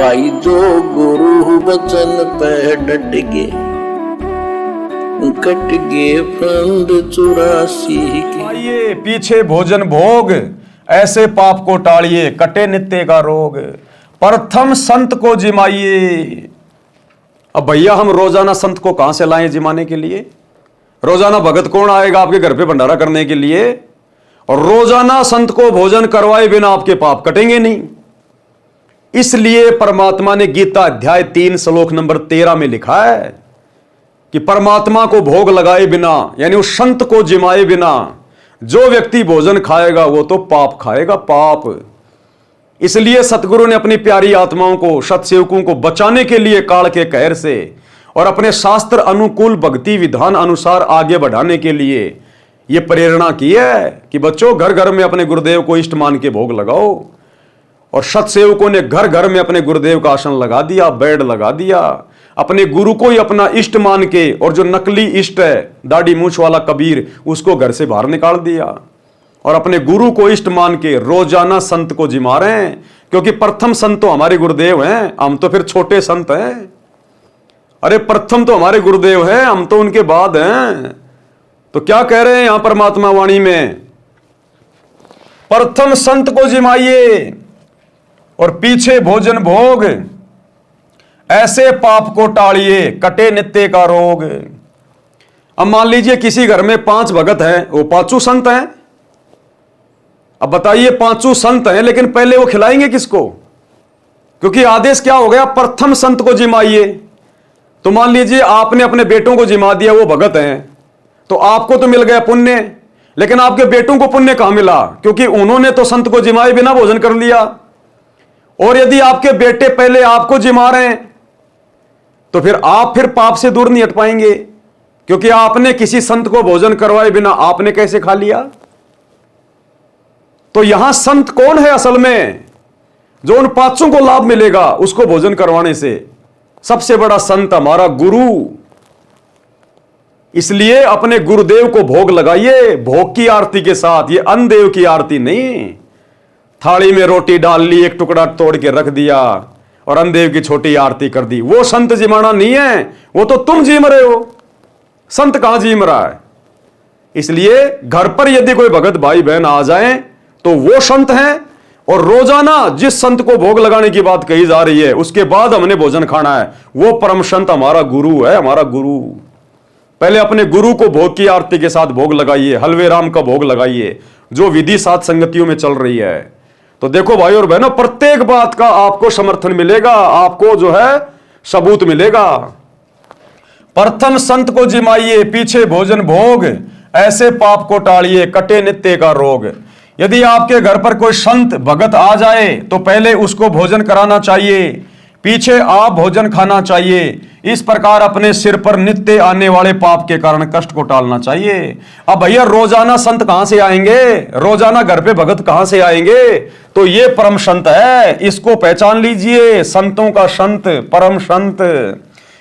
भाई जो गुरु बचन पे डट गे, कट गे फंद 84 के। आइए पीछे भोजन भोग, ऐसे पाप को टालिए, कटे नित्य का रोग। प्रथम संत को जिमाइए। अब भैया हम रोजाना संत को कहां से लाएं जिमाने के लिए? रोजाना भगत कौन आएगा आपके घर पे भंडारा करने के लिए? और रोजाना संत को भोजन करवाए बिना आपके पाप कटेंगे नहीं। इसलिए परमात्मा ने गीता अध्याय 3 श्लोक नंबर 13 में लिखा है कि परमात्मा को भोग लगाए बिना, यानी उस संत को जिमाए बिना जो व्यक्ति भोजन खाएगा वो तो पाप खाएगा, पाप। इसलिए सतगुरु ने अपनी प्यारी आत्माओं को, सत्सेवकों को बचाने के लिए काल के कहर से और अपने शास्त्र अनुकूल भक्ति विधान अनुसार आगे बढ़ाने के लिए यह प्रेरणा की है कि बच्चों घर घर में अपने गुरुदेव को इष्ट मान के भोग लगाओ। और सत्सेवकों ने घर घर में अपने गुरुदेव का आसन लगा दिया, बेड लगा दिया, अपने गुरु को ही अपना इष्ट मान के, और जो नकली इष्ट है दाढ़ी मूछ वाला कबीर, उसको घर से बाहर निकाल दिया और अपने गुरु को इष्ट मान के रोजाना संत को जिमा रहे हैं। क्योंकि प्रथम संत तो हमारे गुरुदेव हैं, हम तो फिर छोटे संत हैं। अरे प्रथम तो हमारे गुरुदेव हैं, हम तो उनके बाद हैं। तो क्या कह रहे हैं यहां परमात्मा वाणी में? प्रथम संत को जिमाइए और पीछे भोजन भोग, ऐसे पाप को टालिए, कटे नित्य का रोग। अब मान लीजिए किसी घर में 5 भगत हैं, वो 5 संत हैं। अब बताइए 5 संत हैं, लेकिन पहले वो खिलाएंगे किसको? क्योंकि आदेश क्या हो गया? प्रथम संत को जिमाइए। तो मान लीजिए आपने अपने बेटों को जिमा दिया, वो भगत हैं, तो आपको तो मिल गया पुण्य, लेकिन आपके बेटों को पुण्य कहां मिला? क्योंकि उन्होंने तो संत को जिमाए बिना भोजन कर लिया। और यदि आपके बेटे पहले आपको जिमा रहे हैं तो फिर आप पाप से दूर नहीं हट पाएंगे, क्योंकि आपने किसी संत को भोजन करवाए बिना आपने कैसे खा लिया? तो यहां संत कौन है असल में? जो उन 5 को लाभ मिलेगा उसको भोजन करवाने से। सबसे बड़ा संत हमारा गुरु। इसलिए अपने गुरुदेव को भोग लगाइए, भोग की आरती के साथ। ये अन्नदेव की आरती नहीं। थाली में रोटी डाल ली, एक टुकड़ा तोड़ के रख दिया और अन्नदेव की छोटी आरती कर दी, वो संत जिमाना नहीं है। वो तो तुम जिम रहे हो, संत कहां जिम रहा है? इसलिए घर पर यदि कोई भगत भाई बहन आ जाए तो वो संत हैं। और रोजाना जिस संत को भोग लगाने की बात कही जा रही है उसके बाद हमने भोजन खाना है, वो परम संत हमारा गुरु है, हमारा गुरु। पहले अपने गुरु को भोग की आरती के साथ भोग लगाइए, हलवे राम का भोग लगाइए, जो विधि साथ संगतियों में चल रही है। तो देखो भाई और बहनों, प्रत्येक बात का आपको समर्थन मिलेगा, आपको जो है सबूत मिलेगा। प्रथम संत को जिमाइए, पीछे भोजन भोग, ऐसे पाप को टालिए, कटे नित्य का रोग। यदि आपके घर पर कोई संत भगत आ जाए तो पहले उसको भोजन कराना चाहिए, पीछे आप भोजन खाना चाहिए। इस प्रकार अपने सिर पर नित्य आने वाले पाप के कारण कष्ट को टालना चाहिए। अब भैया रोजाना संत कहां से आएंगे? रोजाना घर पे भगत कहां से आएंगे? तो ये परम संत है, इसको पहचान लीजिए। संतों का संत, परम संत,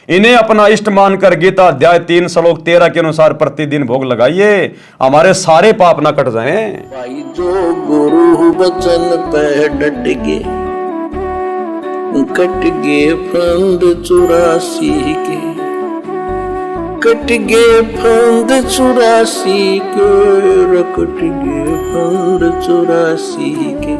इन्हें अपना इष्ट मानकर गीता अध्याय 3 श्लोक 13 के अनुसार प्रतिदिन भोग लगाइए, हमारे सारे पाप ना कट जाएं। भाई जो गुरु बचन पे डट गे, कट गे फंद 84 के, कट गे फंद 84 के, कट गे फंद 84 के।